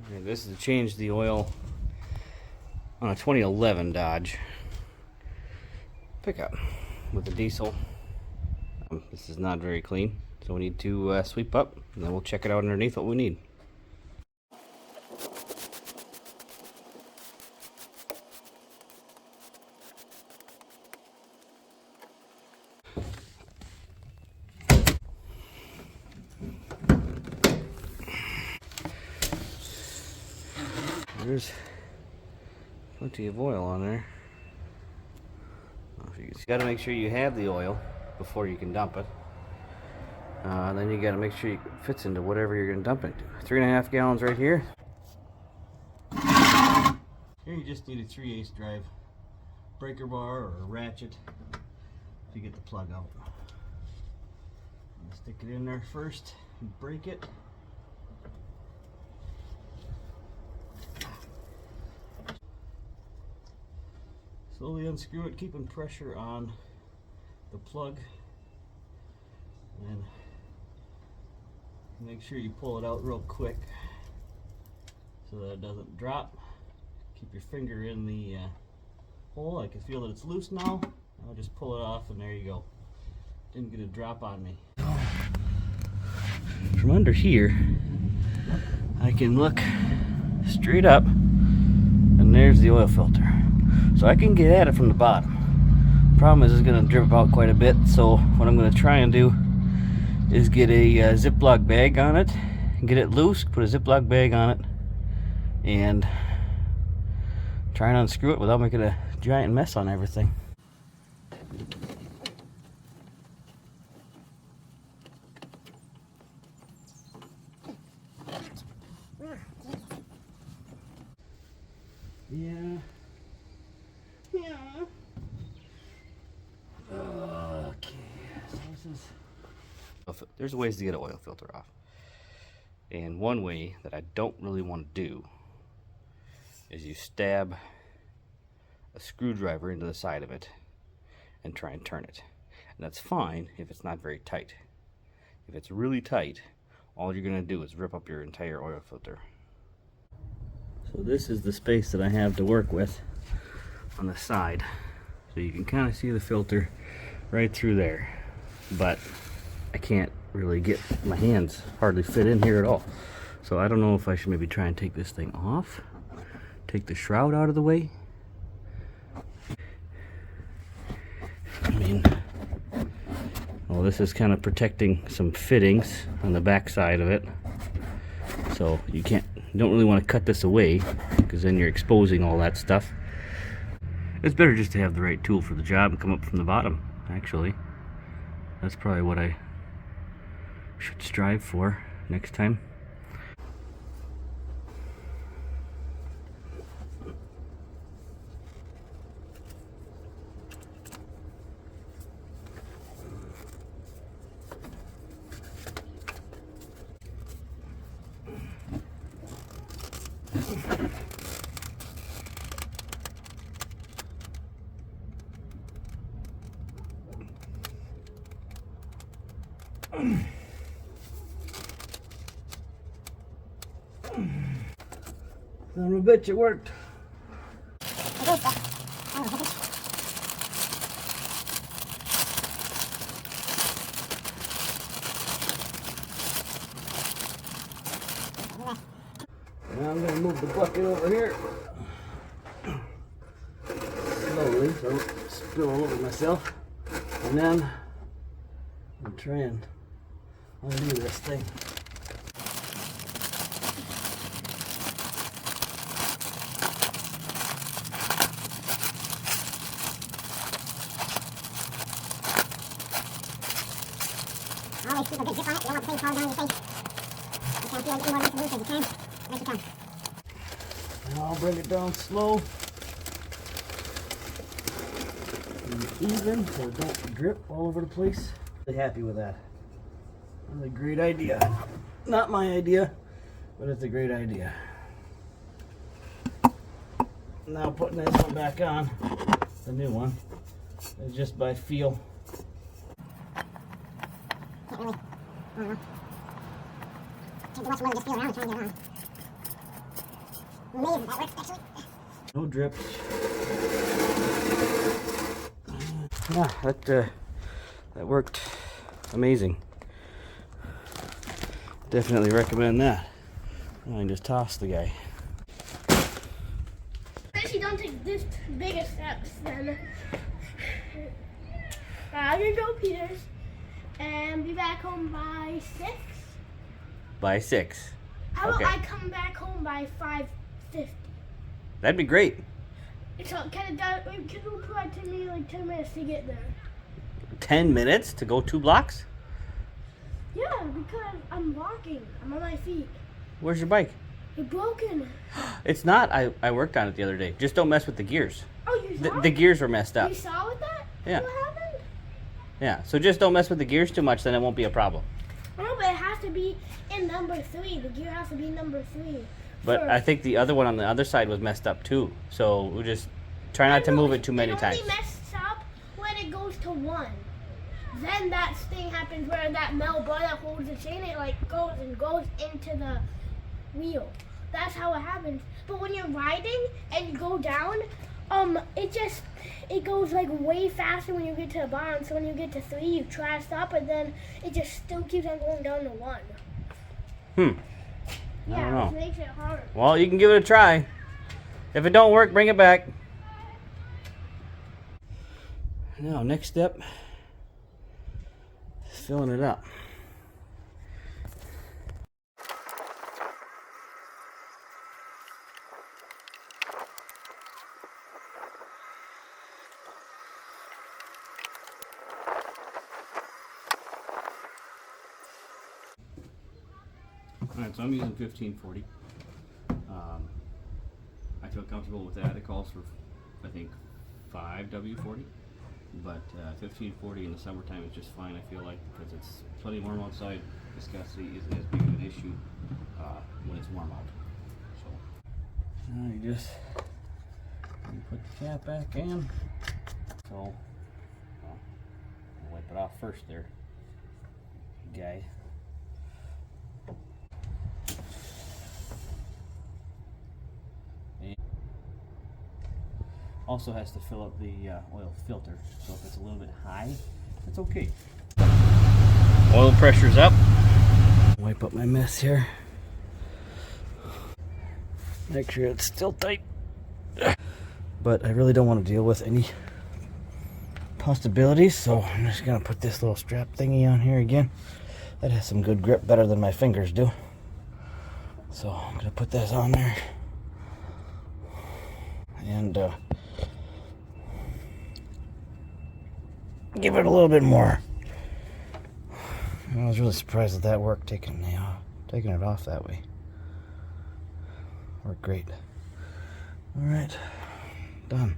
Okay, this is to change the oil on a 2011 Dodge pickup with the diesel. This is not very clean, so we need to sweep up, and then we'll check it out underneath what we need. There's plenty of oil on there. You got to make sure you have the oil before you can dump it. Then you got to make sure it fits into whatever you're going to dump it to. 3.5 gallons right here. Here you just need a 3/8 drive breaker bar or a ratchet to get the plug out. Stick it in there first and break it. Slowly unscrew it, keeping pressure on the plug, and make sure you pull it out real quick so that it doesn't drop. Keep your finger in the hole. I can feel that it's loose now. I'll just pull it off, and there you go. Didn't get a drop on me. From under here, I can look straight up, and there's the oil filter. So I can get at it from the bottom. Problem is, it's going to drip out quite a bit, so what I'm going to try and do is get a Ziploc bag on it, and get it loose, put a Ziploc bag on it, and try and unscrew it without making a giant mess on everything. Yeah. Okay, so this is... There's ways to get an oil filter off. And one way that I don't really want to do is you stab a screwdriver into the side of it and try and turn it. And that's fine if it's not very tight. If it's really tight, all you're going to do is rip up your entire oil filter. So this is the space that I have to work with on the side. So you can kind of see the filter right through there. But I can't really get my hands hardly fit in here at all. So I don't know if I should maybe try and take this thing off. Take the shroud out of the way. I mean, well, this is kind of protecting some fittings on the back side of it. So you don't really want to cut this away, because then you're exposing all that stuff. It's better just to have the right tool for the job and come up from the bottom, actually. That's probably what I should strive for next time. Son of a bitch, it worked. Now I'm going to move the bucket over here slowly so I don't spill all over myself, and then I'll try and undo this thing. Always keep a good zip on it. You don't want the thing falling down in your face. You can't feel like getting more loose as you can. Like you can. And I'll bring it down slow and even so it don't drip all over the place. Really happy with that. That's a great idea. Not my idea, but it's a great idea. Now putting this one back on, the new one, is just by feel. Can't really, I don't know. Can't do much more than just feel around and try and get it on. amazing that works, actually. No drips. Yeah, that worked amazing. Definitely recommend that. I can just toss the guy. Actually, don't take this big of steps then. I'm gonna go Peters and be back home by 6. By 6. How Okay. about I come back home by 5:50? That'd be great. So can you provide to me like 10 minutes to get there? 10 minutes to go 2 blocks? Yeah, because I'm walking. I'm on my feet. Where's your bike? It's broken. It's not. I worked on it the other day. Just don't mess with the gears. Oh, you saw The it? gears are messed up. You saw with that? Yeah. What happened? Yeah, so just don't mess with the gears too much, then it won't be a problem. No, but it has to be in number 3. The gear has to be number 3. But first. I think the other one on the other side was messed up too. So we'll just try not to move it too many times. It only messes up when it goes to 1. Then that thing happens where that metal bar that holds the chain, it like goes into the wheel. That's how it happens. But when you're riding and you go down, it goes like way faster when you get to the bottom. So when you get to 3, you try to stop, but then it just still keeps on going down to 1. I don't Yeah, know. which makes it hard. Well, you can give it a try. If it don't work, bring it back. Now, next step is filling it up. Alright, so I'm using 1540. I feel comfortable with that. It calls for, I think, 5 W40. But 1540 in the summertime is just fine, I feel like, because it's plenty warm outside. Viscosity isn't as big of an issue when it's warm out. So now you just put the cap back in. So I'll wipe it off first there, guy. Also has to fill up the oil filter, so if it's a little bit high, it's okay. Oil pressure's up. Wipe up my mess here. Make sure it's still tight. But I really don't want to deal with any possibilities, so I'm just gonna put this little strap thingy on here again. That has some good grip, better than my fingers do. So I'm gonna put this on there. And give it a little bit more. I was really surprised that worked, taking it off that way. Worked great. All right, done.